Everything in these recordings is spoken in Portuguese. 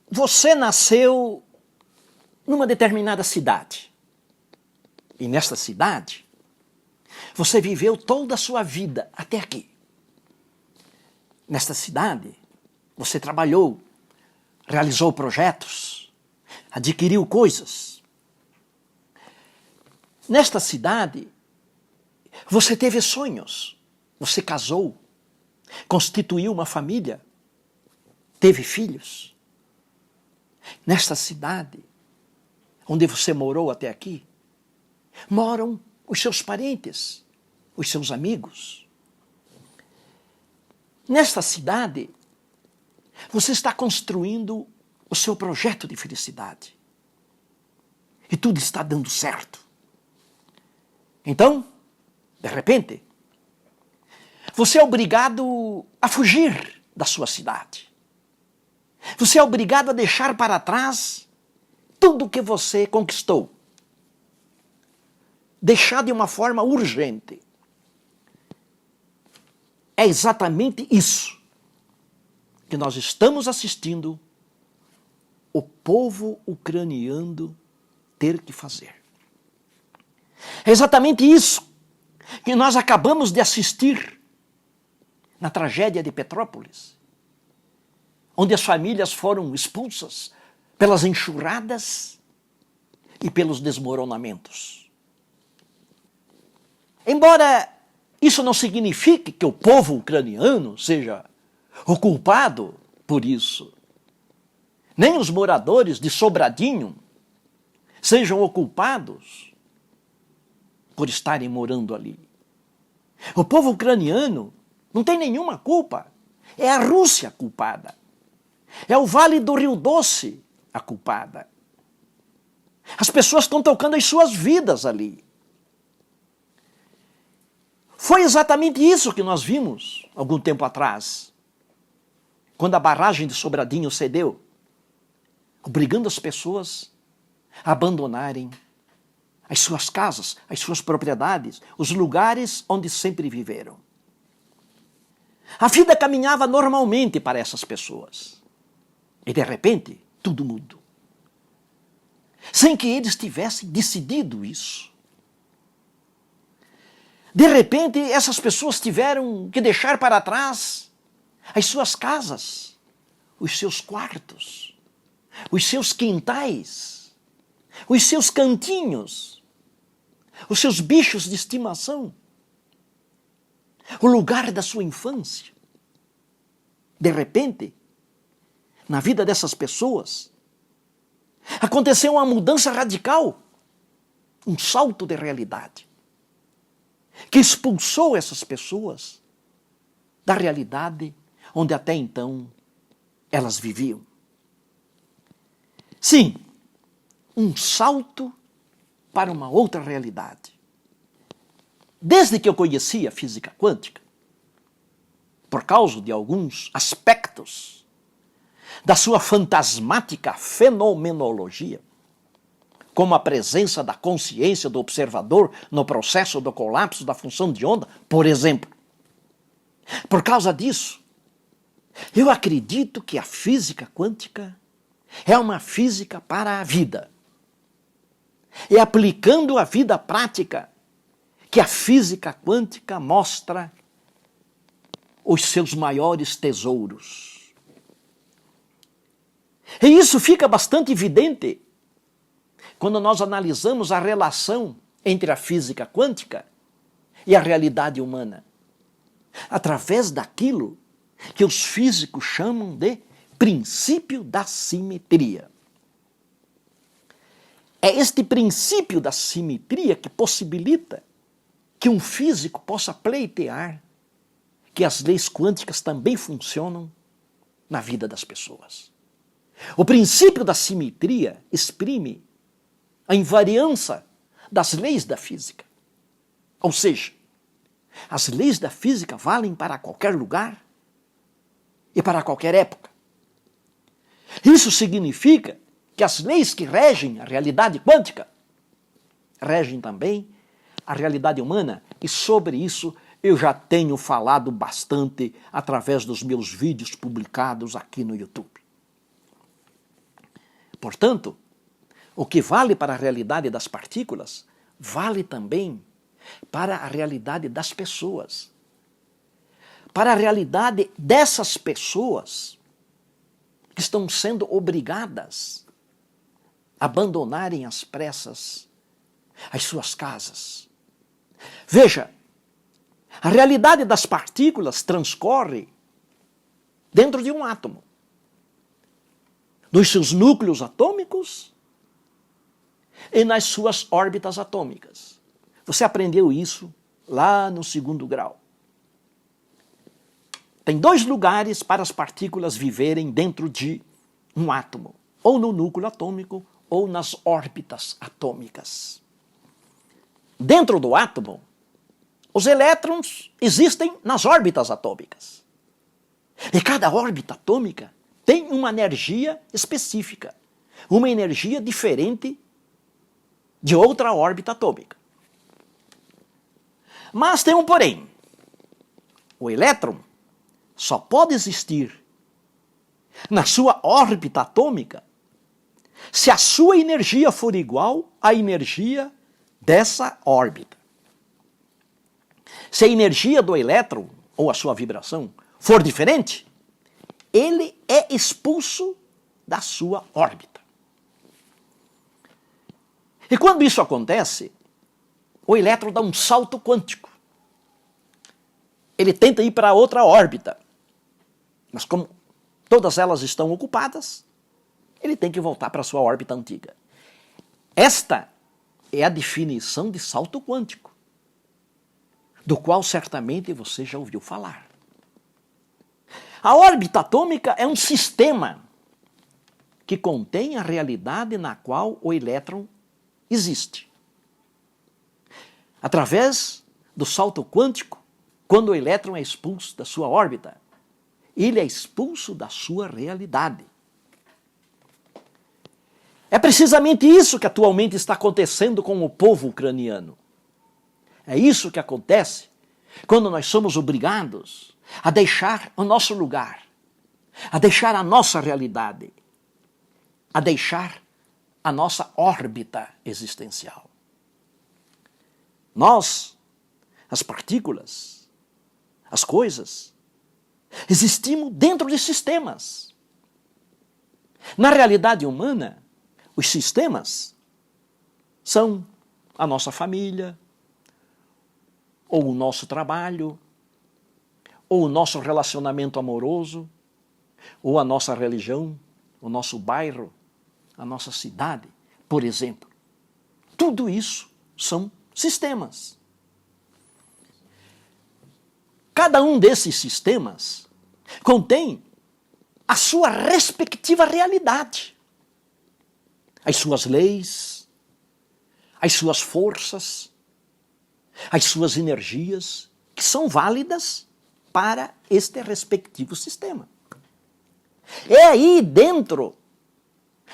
Você nasceu numa determinada cidade. E nesta cidade, você viveu toda a sua vida até aqui. Nesta cidade, você trabalhou, realizou projetos, adquiriu coisas. Nesta cidade, você teve sonhos, você casou, constituiu uma família, teve filhos. Nesta cidade, onde você morou até aqui, moram os seus parentes, os seus amigos. Nesta cidade, você está construindo o seu projeto de felicidade. E tudo está dando certo. Então, de repente, você é obrigado a fugir da sua cidade. Você é obrigado a deixar para trás tudo o que você conquistou. Deixar de uma forma urgente. É exatamente isso que nós estamos assistindo o povo ucraniano ter que fazer. É exatamente isso que nós acabamos de assistir na tragédia de Petrópolis, onde as famílias foram expulsas pelas enxurradas e pelos desmoronamentos. Embora isso não signifique que o povo ucraniano seja o culpado por isso, nem os moradores de Sobradinho sejam o culpados por estarem morando ali. O povo ucraniano não tem nenhuma culpa. É a Rússia culpada. É o Vale do Rio Doce a culpada. As pessoas estão tocando as suas vidas ali. Foi exatamente isso que nós vimos algum tempo atrás, quando a barragem de Sobradinho cedeu, obrigando as pessoas a abandonarem as suas casas, as suas propriedades, os lugares onde sempre viveram. A vida caminhava normalmente para essas pessoas. E de repente, tudo mudou. Sem que eles tivessem decidido isso. De repente, essas pessoas tiveram que deixar para trás as suas casas, os seus quartos, os seus quintais, os seus cantinhos, os seus bichos de estimação, o lugar da sua infância. De repente, na vida dessas pessoas, aconteceu uma mudança radical, um salto de realidade, que expulsou essas pessoas da realidade onde até então elas viviam. Sim, um salto para uma outra realidade. Desde que eu conheci a física quântica, por causa de alguns aspectos da sua fantasmática fenomenologia, como a presença da consciência do observador no processo do colapso da função de onda, por exemplo. Por causa disso, eu acredito que a física quântica é uma física para a vida. É aplicando a vida prática que a física quântica mostra os seus maiores tesouros. E isso fica bastante evidente quando nós analisamos a relação entre a física quântica e a realidade humana, através daquilo que os físicos chamam de princípio da simetria. É este princípio da simetria que possibilita que um físico possa pleitear que as leis quânticas também funcionam na vida das pessoas. O princípio da simetria exprime a invariância das leis da física. Ou seja, as leis da física valem para qualquer lugar e para qualquer época. Isso significa que as leis que regem a realidade quântica regem também a realidade humana, e sobre isso eu já tenho falado bastante através dos meus vídeos publicados aqui no YouTube. Portanto, o que vale para a realidade das partículas, vale também para a realidade das pessoas. Para a realidade dessas pessoas que estão sendo obrigadas a abandonarem às pressas as suas casas. Veja, a realidade das partículas transcorre dentro de um átomo, nos seus núcleos atômicos e nas suas órbitas atômicas. Você aprendeu isso lá no 2º grau. Tem 2 lugares para as partículas viverem dentro de um átomo, ou no núcleo atômico, ou nas órbitas atômicas. Dentro do átomo, os elétrons existem nas órbitas atômicas. E cada órbita atômica tem uma energia específica, uma energia diferente de outra órbita atômica. Mas tem um porém. O elétron só pode existir na sua órbita atômica se a sua energia for igual à energia dessa órbita. Se a energia do elétron, ou a sua vibração, for diferente, ele é expulso da sua órbita. E quando isso acontece, o elétron dá um salto quântico. Ele tenta ir para outra órbita, mas como todas elas estão ocupadas, ele tem que voltar para a sua órbita antiga. Esta é a definição de salto quântico, do qual certamente você já ouviu falar. A órbita atômica é um sistema que contém a realidade na qual o elétron existe. Através do salto quântico, quando o elétron é expulso da sua órbita, ele é expulso da sua realidade. É precisamente isso que atualmente está acontecendo com o povo ucraniano. É isso que acontece quando nós somos obrigados a deixar o nosso lugar, a deixar a nossa realidade, a deixar a nossa órbita existencial. Nós, as partículas, as coisas, existimos dentro de sistemas. Na realidade humana, os sistemas são a nossa família, ou o nosso trabalho, ou o nosso relacionamento amoroso, ou a nossa religião, o nosso bairro, a nossa cidade, por exemplo. Tudo isso são sistemas. Cada um desses sistemas contém a sua respectiva realidade, as suas leis, as suas forças, as suas energias, que são válidas para este respectivo sistema. É aí dentro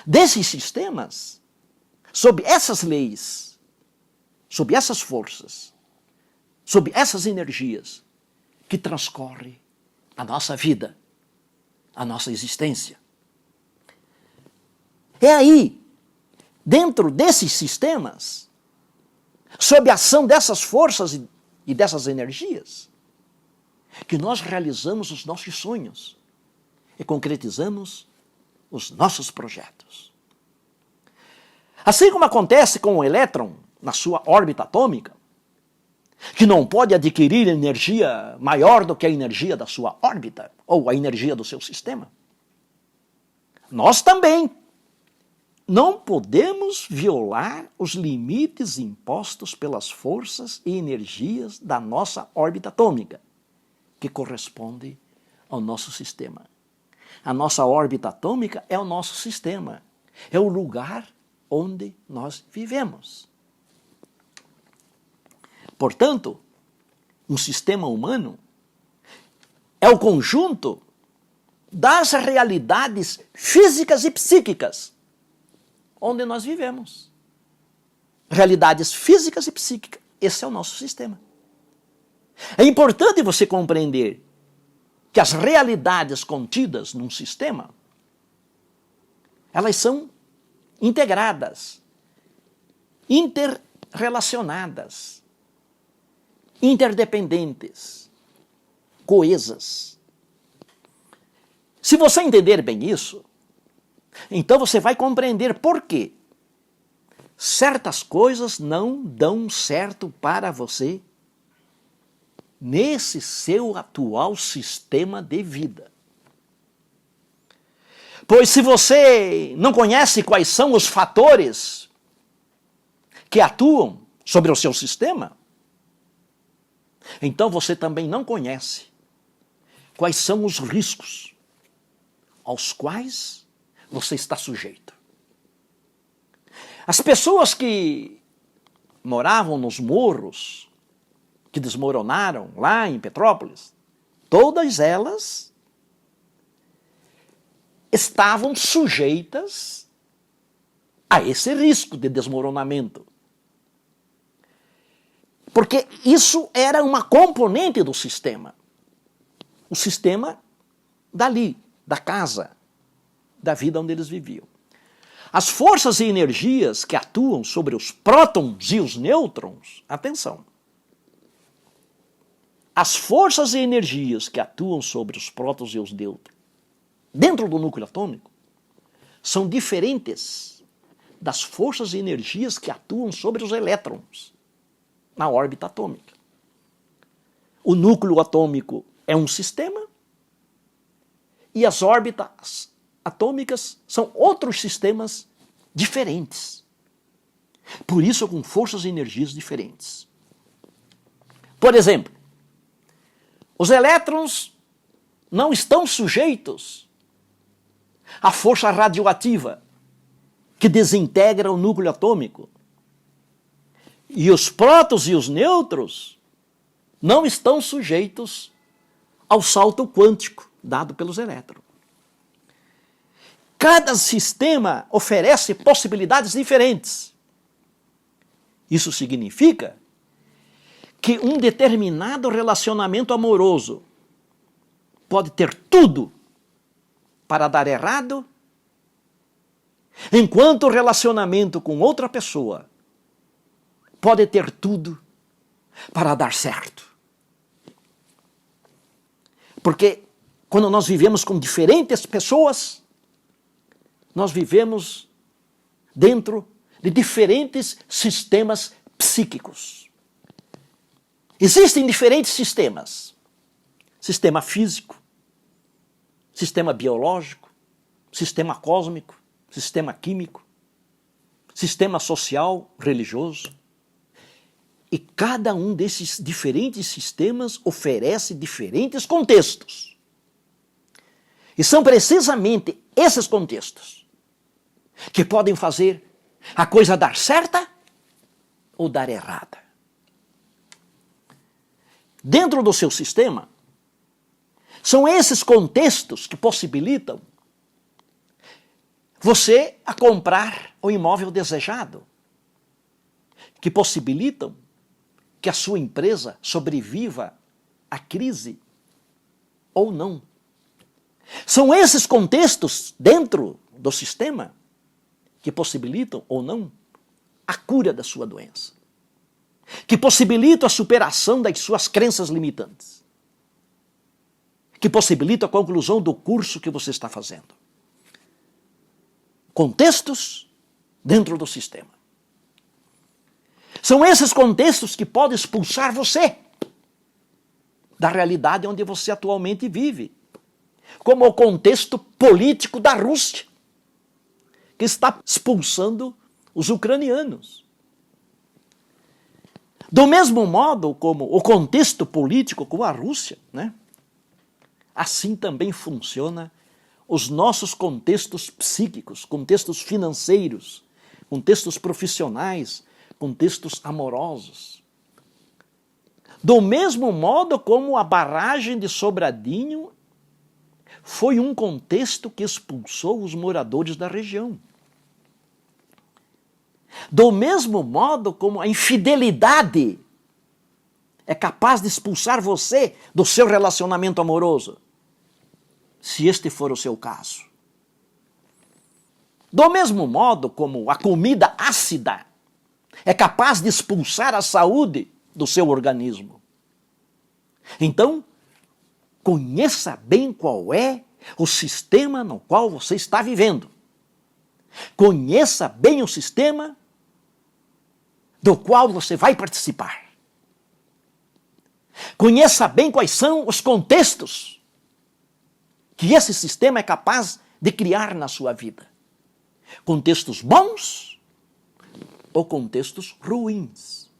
desses sistemas, sob essas leis, sob essas forças, sob essas energias, que transcorre a nossa vida, a nossa existência. É aí, dentro desses sistemas, sob a ação dessas forças e dessas energias, que nós realizamos os nossos sonhos e concretizamos os nossos projetos. Assim como acontece com o elétron na sua órbita atômica, que não pode adquirir energia maior do que a energia da sua órbita, ou a energia do seu sistema, nós também não podemos violar os limites impostos pelas forças e energias da nossa órbita atômica, que corresponde ao nosso sistema. A nossa órbita atômica é o nosso sistema, é o lugar onde nós vivemos. Portanto, um sistema humano é o conjunto das realidades físicas e psíquicas onde nós vivemos. Realidades físicas e psíquicas, esse é o nosso sistema. É importante você compreender que as realidades contidas num sistema, elas são integradas, interrelacionadas, interdependentes, coesas. Se você entender bem isso, então você vai compreender por que certas coisas não dão certo para você nesse seu atual sistema de vida. Pois se você não conhece quais são os fatores que atuam sobre o seu sistema, então você também não conhece quais são os riscos aos quais você está sujeito. As pessoas que moravam nos morros, que desmoronaram lá em Petrópolis, todas elas estavam sujeitas a esse risco de desmoronamento. Porque isso era uma componente do sistema. O sistema dali, da casa, da vida onde eles viviam. As forças e energias que atuam sobre os prótons e os nêutrons, atenção. As forças e energias que atuam sobre os prótons e os nêutrons dentro do núcleo atômico são diferentes das forças e energias que atuam sobre os elétrons na órbita atômica. O núcleo atômico é um sistema e as órbitas atômicas são outros sistemas diferentes. Por isso, com forças e energias diferentes. Por exemplo, os elétrons não estão sujeitos à força radioativa que desintegra o núcleo atômico. E os prótons e os nêutrons não estão sujeitos ao salto quântico dado pelos elétrons. Cada sistema oferece possibilidades diferentes. Isso significa que um determinado relacionamento amoroso pode ter tudo para dar errado, enquanto o relacionamento com outra pessoa pode ter tudo para dar certo. Porque quando nós vivemos com diferentes pessoas, nós vivemos dentro de diferentes sistemas psíquicos. Existem diferentes sistemas. Sistema físico, sistema biológico, sistema cósmico, sistema químico, sistema social, religioso. E cada um desses diferentes sistemas oferece diferentes contextos. E são precisamente esses contextos que podem fazer a coisa dar certa ou dar errada. Dentro do seu sistema, são esses contextos que possibilitam você a comprar o imóvel desejado, que possibilitam que a sua empresa sobreviva à crise ou não. São esses contextos dentro do sistema que possibilitam ou não a cura da sua doença, que possibilitam a superação das suas crenças limitantes, que possibilitam a conclusão do curso que você está fazendo. Contextos dentro do sistema. São esses contextos que podem expulsar você da realidade onde você atualmente vive, como o contexto político da Rússia, que está expulsando os ucranianos. Do mesmo modo como o contexto político com a Rússia, né? Assim também funciona os nossos contextos psíquicos, contextos financeiros, contextos profissionais, contextos amorosos. Do mesmo modo como a barragem de Sobradinho foi um contexto que expulsou os moradores da região. Do mesmo modo como a infidelidade é capaz de expulsar você do seu relacionamento amoroso, se este for o seu caso. Do mesmo modo como a comida ácida é capaz de expulsar a saúde do seu organismo. Então, conheça bem qual é o sistema no qual você está vivendo. Conheça bem o sistema do qual você vai participar. Conheça bem quais são os contextos que esse sistema é capaz de criar na sua vida. Contextos bons ou contextos ruins.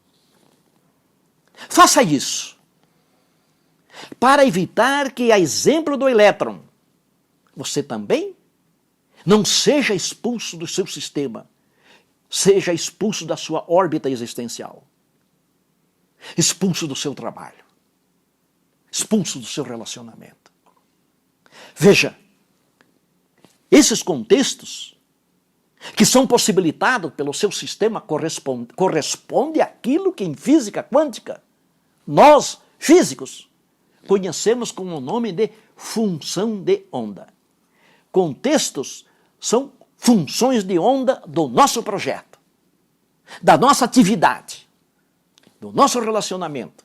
Faça isso para evitar que, a exemplo do elétron, você também não seja expulso do seu sistema, seja expulso da sua órbita existencial, expulso do seu trabalho, expulso do seu relacionamento. Veja, esses contextos que são possibilitados pelo seu sistema corresponde àquilo que em física quântica nós, físicos, conhecemos com o nome de função de onda. Contextos são funções de onda do nosso projeto, da nossa atividade, do nosso relacionamento.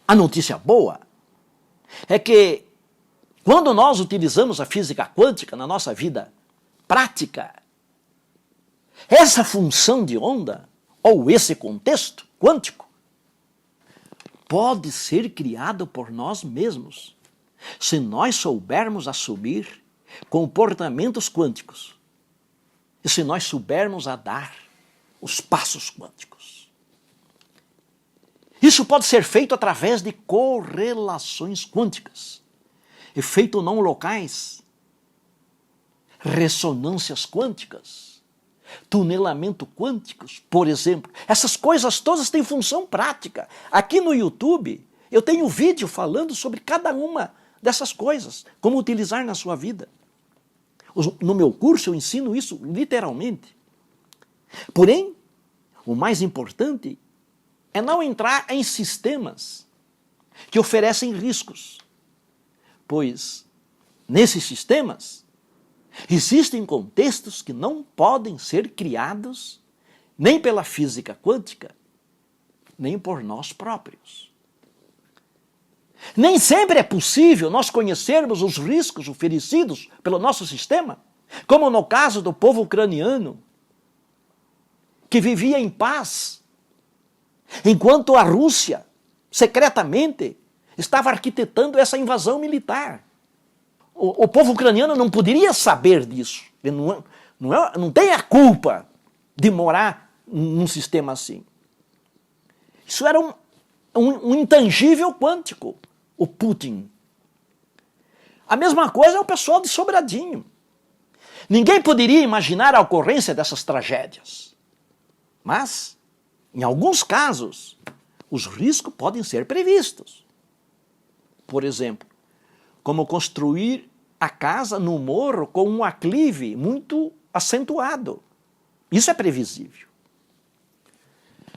A notícia boa é que, quando nós utilizamos a física quântica na nossa vida prática, essa função de onda, ou esse contexto quântico, pode ser criado por nós mesmos, se nós soubermos assumir comportamentos quânticos e se nós soubermos a dar os passos quânticos. Isso pode ser feito através de correlações quânticas, efeitos não locais, ressonâncias quânticas, tunelamento quânticos, por exemplo. Essas coisas todas têm função prática. Aqui no YouTube eu tenho vídeo falando sobre cada uma dessas coisas, como utilizar na sua vida. No meu curso eu ensino isso literalmente. Porém, o mais importante é não entrar em sistemas que oferecem riscos, pois nesses sistemas existem contextos que não podem ser criados nem pela física quântica, nem por nós próprios. Nem sempre é possível nós conhecermos os riscos oferecidos pelo nosso sistema, como no caso do povo ucraniano, que vivia em paz, enquanto a Rússia, secretamente, estava arquitetando essa invasão militar. O povo ucraniano não poderia saber disso. Ele não tem a culpa de morar num sistema assim. Isso era um intangível quântico, o Putin. A mesma coisa é o pessoal de Sobradinho. Ninguém poderia imaginar a ocorrência dessas tragédias. Mas, em alguns casos, os riscos podem ser previstos. Por exemplo, como construir a casa no morro com um aclive muito acentuado. Isso é previsível.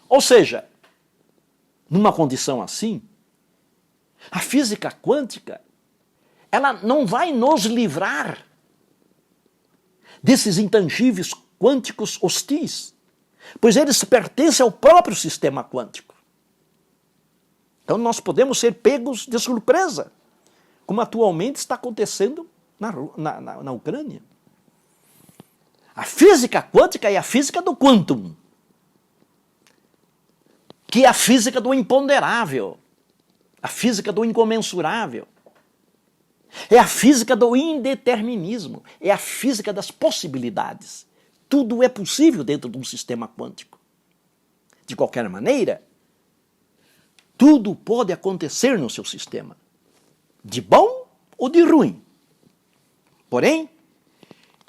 Ou seja, numa condição assim, a física quântica, ela não vai nos livrar desses intangíveis quânticos hostis, pois eles pertencem ao próprio sistema quântico. Então nós podemos ser pegos de surpresa, como atualmente está acontecendo na Ucrânia. A física quântica é a física do quantum, que é a física do imponderável, a física do incomensurável, é a física do indeterminismo, é a física das possibilidades. Tudo é possível dentro de um sistema quântico. De qualquer maneira, tudo pode acontecer no seu sistema, de bom ou de ruim. Porém,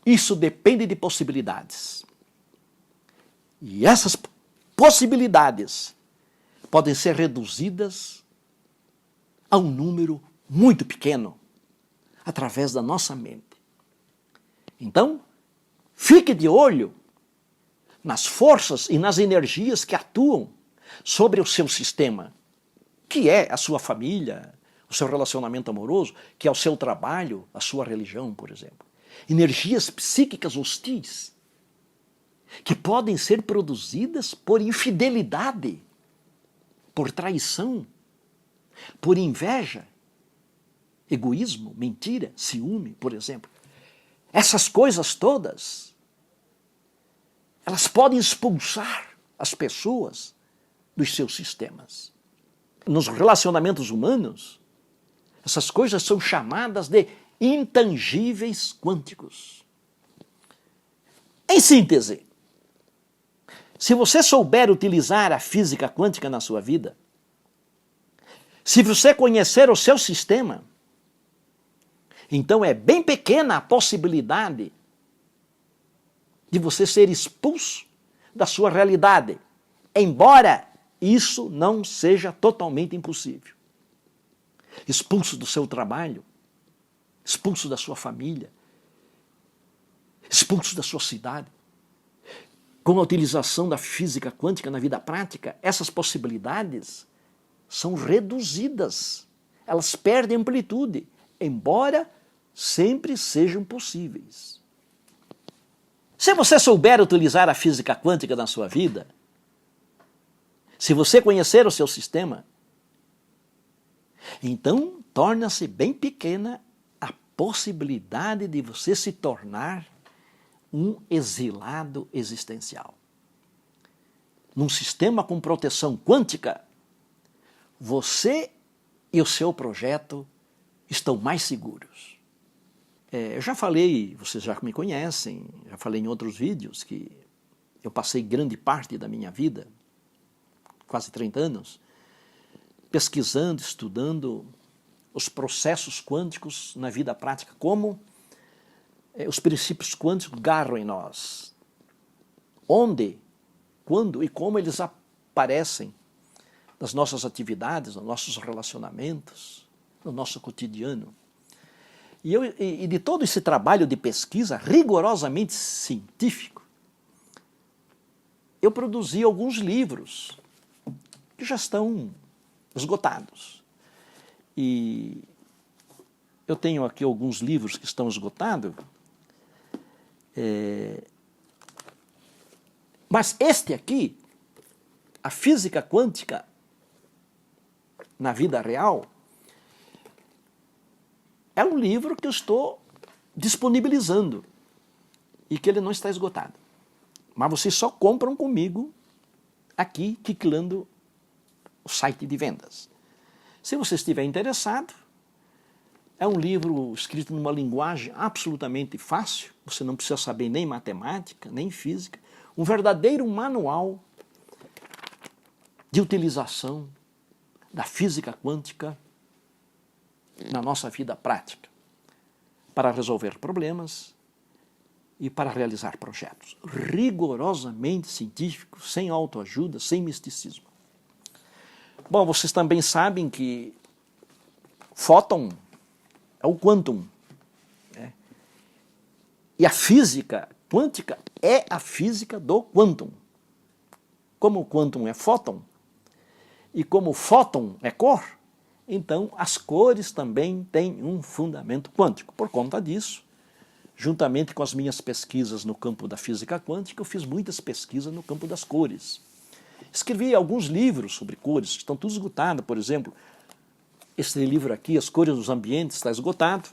isso depende de possibilidades. E essas possibilidades podem ser reduzidas a um número muito pequeno, através da nossa mente. Então, fique de olho nas forças e nas energias que atuam sobre o seu sistema, que é a sua família, o seu relacionamento amoroso, que é o seu trabalho, a sua religião, por exemplo. energias psíquicas hostis, que podem ser produzidas por infidelidade, por traição, por inveja, egoísmo, mentira, ciúme, por exemplo. Essas coisas todas, elas podem expulsar as pessoas dos seus sistemas. Nos relacionamentos humanos, essas coisas são chamadas de intangíveis quânticos. Em síntese, se você souber utilizar a física quântica na sua vida, se você conhecer o seu sistema, então é bem pequena a possibilidade de você ser expulso da sua realidade, embora isso não seja totalmente impossível. Expulso do seu trabalho, expulso da sua família, expulso da sua cidade. Com a utilização da física quântica na vida prática, essas possibilidades são reduzidas. Elas perdem amplitude, embora sempre sejam possíveis. Se você souber utilizar a física quântica na sua vida, se você conhecer o seu sistema, então torna-se bem pequena a possibilidade de você se tornar um exilado existencial. Num sistema com proteção quântica, você e o seu projeto estão mais seguros. Eu já falei, vocês já me conhecem, já falei em outros vídeos que eu passei grande parte da minha vida, quase 30 anos, pesquisando, estudando os processos quânticos na vida prática, como os princípios quânticos garram em nós, onde, quando e como eles aparecem nas nossas atividades, nos nossos relacionamentos, no nosso cotidiano. E de todo esse trabalho de pesquisa rigorosamente científico, eu produzi alguns livros que já estão esgotados. E eu tenho aqui alguns livros que estão esgotados, mas este aqui, a física quântica na vida real, é um livro que eu estou disponibilizando e que ele não está esgotado. Mas vocês só compram comigo aqui, clicando o site de vendas. Se você estiver interessado, é um livro escrito numa linguagem absolutamente fácil, você não precisa saber nem matemática, nem física, um verdadeiro manual de utilização da física quântica na nossa vida prática, para resolver problemas e para realizar projetos rigorosamente científicos, sem autoajuda, sem misticismo. Bom, vocês também sabem que fóton é o quantum, né? E a física quântica é a física do quantum. Como o quantum é fóton, e como o fóton é cor, então as cores também têm um fundamento quântico. Por conta disso, juntamente com as minhas pesquisas no campo da física quântica, eu fiz muitas pesquisas no campo das cores. Escrevi alguns livros sobre cores, que estão todos esgotados. Por exemplo, esse livro aqui, As Cores dos Ambientes, está esgotado.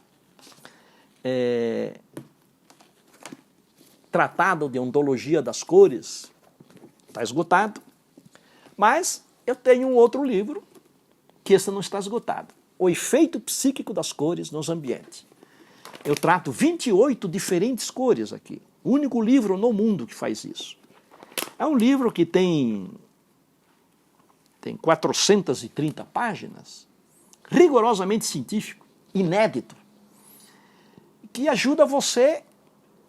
Tratado de Ontologia das Cores, está esgotado. Mas eu tenho um outro livro, que esse não está esgotado. O Efeito Psíquico das Cores nos Ambientes. Eu trato 28 diferentes cores aqui. O único livro no mundo que faz isso. É um livro que tem 430 páginas, rigorosamente científico, inédito, que ajuda você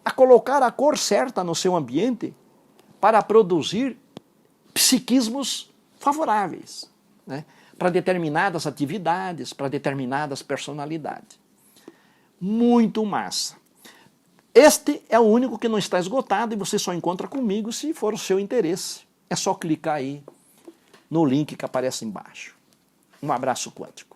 a colocar a cor certa no seu ambiente para produzir psiquismos favoráveis, né? Para determinadas atividades, para determinadas personalidades. Muito massa. Este é o único que não está esgotado e você só encontra comigo se for o seu interesse. É só clicar aí no link que aparece embaixo. Um abraço quântico.